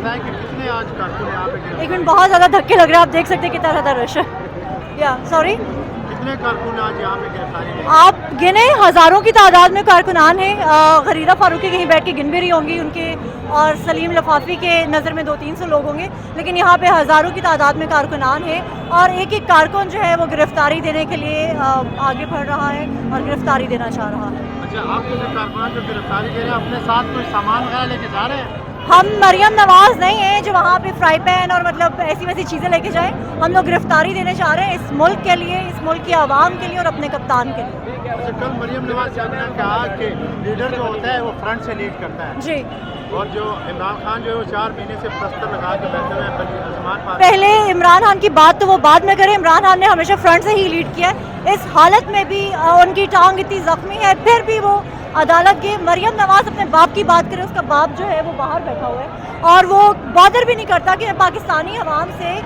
بتائیں کہ کتنے آج کارکن یہاں پہ ایک منٹ، بہت زیادہ دھکے لگ رہے ہیں، آپ دیکھ سکتے ہیں کتنا زیادہ رش ہے. یا سوری، کتنے کارکن آج یہاں پہ گرفتاری ہوئی؟ آپ گنے ہزاروں کی تعداد میں کارکنان ہیں. غریدہ فاروقی کہیں بیٹھ کے گن بھی رہی ہوں گی ان کے، اور سلیم لفافی کے نظر میں 200-300 لوگ ہوں گے، لیکن یہاں پہ ہزاروں کی تعداد میں کارکنان ہیں، اور ایک ایک کارکن جو ہے وہ گرفتاری دینے کے لیے آگے بڑھ رہا ہے اور گرفتاری دینا چاہ رہا ہے. اچھا، آپ جو کارکنان جو گرفتاری دے رہے ہیں اپنے ساتھ کوئی سامان وغیرہ لے کے جا رہے ہیں؟ ہم مریم نواز نہیں ہیں جو وہاں پہ فرائی پین اور مطلب ایسی ویسی چیزیں لے کے جائیں. ہم لوگ گرفتاری دینے چاہ رہے ہیں اس ملک کے لیے، اس ملک کی عوام کے لیے اور اپنے کپتان کے لیے. اچھا، کل مریم نواز صاحب نے کہا کہ لیڈر جو ہوتا ہے وہ فرنٹ سے لیڈ کرتا ہے، جی. اور جو عمران خان جو ہے وہ 4 مہینے سے پلستر لگا کے بیٹھے ہوئے ہیں عثمان پار. پہلے عمران خان کی بات تو وہ بعد میں کریں. عمران خان نے ہمیشہ فرنٹ سے ہی لیڈ کیا ہے. اس حالت میں بھی ان کی ٹانگ اتنی زخمی ہے، پھر بھی وہ عدالت کی. مریم نواز اپنے باپ کی بات کرے، اس کا باپ جو ہے وہ باہر بیٹھا ہوا ہے اور وہ بادر بھی نہیں کرتا کہ میں پاکستانی عوام سے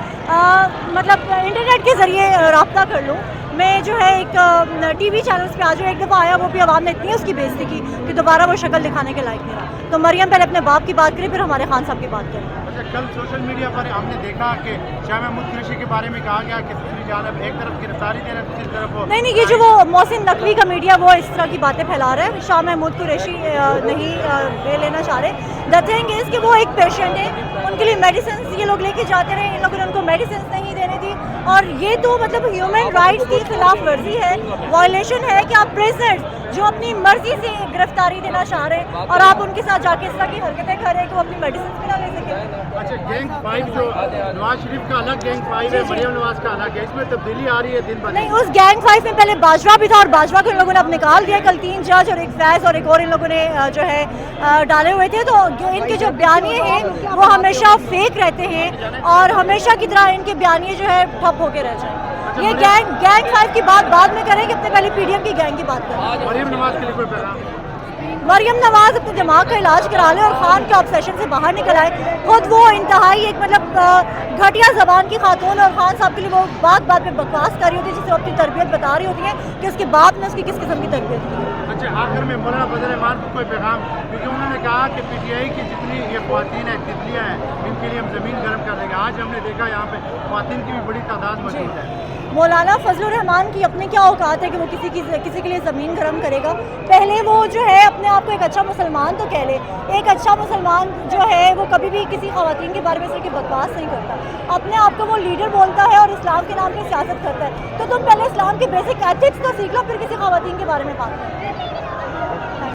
مطلب انٹرنیٹ کے ذریعے رابطہ کر لوں. میں جو ہے ایک ٹی وی چینلز پہ آج ایک دفعہ آیا، وہ بھی عوام نے اتنی اس کی بےزتی کی کہ دوبارہ وہ شکل دکھانے کے لائق نہیں رہا. تو مریم پہلے اپنے باپ کی بات کرے، پھر ہمارے خان صاحب کی بات کرے. اچھا، کل سوشل میڈیا پر ہم نے دیکھا کہ شاہ محمود قریشی کے بارے میں کہا گیا کہ دوسری جانب ایک طرف گرفتاری دے رہے ہیں، دوسری طرف نہیں، یہ جو وہ محسن نقوی کا میڈیا وہ اس طرح کی باتیں پھیلا رہا ہے. شاہ محمود قریشی نہیں لے لینا چاہ رہے. دا تھنگ از کہ وہ ایک پیشنٹ ہے، ان کے لیے میڈیسنس یہ لوگ لے کے جاتے رہے، ان لوگوں نے ان کو میڈیسنس نہیں دینے دی، اور یہ تو مطلب ہیومن رائٹس کی خلاف ورزی ہے، وائلیشن ہے کہ آپ پریزنٹ جو اپنی مرضی سے گرفتاری دینا چاہ رہے ہیں اور آپ ان کے ساتھ جا کے اس طرح کی حرکتیں کر رہے ہیں کہ وہ اپنی میڈیسنس بھی نہ لے سکیں. اچھا، گینگ 5 جو نواز شریف کا الگ گینگ 5 ہے، مریم نواز کا الگ ہے، اس میں تبدیلی آ رہی ہے دن بہ دن؟ نہیں، اس گینگ 5 میں پہلے باجوہ بھی تھا، اور باجوہ کو ان لوگوں نے اب نکال دیا. کل 3 جج اور ایک فیض اور ایک اور ان لوگوں نے جو ہے ڈالے ہوئے تھے. تو ان کے جو بیانیے ہیں وہ ہمیشہ فیک رہتے ہیں، اور ہمیشہ کی طرح ان کے بیانیے جو ہے ٹھپ ہو کے رہ جائیں. یہ گینگ 5 کی بات بعد میں کریں گے، اپنے پہلے پی ڈی ایم کی گینگ کی بات کریں. مریم نواز کے لیے کوئی پیغام؟ مریم نواز اپنے دماغ کا علاج کرا لے اور خان کے آبسیشن سے باہر نکل آئے. خود وہ انتہائی ایک مطلب گھٹیا زبان کی خاتون، اور خان صاحب کے لیے وہ بات بات پہ بکواس کر رہی ہوتی ہے، جسے وہ اپنی تربیت بتا رہی ہوتی ہے کہ اس کے باپ نے اس کی کس قسم کی تربیت کی. اچھا، آخر میں مولانا فضل الرحمان کو کوئی پیغام؟ کیونکہ انہوں نے کہا کہ پی ٹی آئی کی جتنی یہ خواتین ہیں، تتلیاں ہیں، ان کے لیے ہم زمین گرم کر دیں گے. آج ہم نے دیکھا یہاں پہ خواتین کی بھی بڑی تعداد موجود ہے. مولانا فضل الرحمان کی اپنے کیا اوقات ہے کہ وہ کسی کے لیے زمین گرم کرے گا؟ پہلے وہ جو ہے اپنے آپ کو ایک اچھا مسلمان تو کہہ لے. ایک اچھا مسلمان جو ہے وہ کبھی بھی کسی خواتین کے بارے میں صرف بکواس نہیں کرتا. اپنے آپ کو وہ لیڈر بولتا ہے اور اسلام کے نام پہ سیاست کرتا ہے. تو تم پہلے اسلام کے بیسک ایتھکس تو سیکھ لو، پھر کسی خواتین کے بارے میں بات کرو.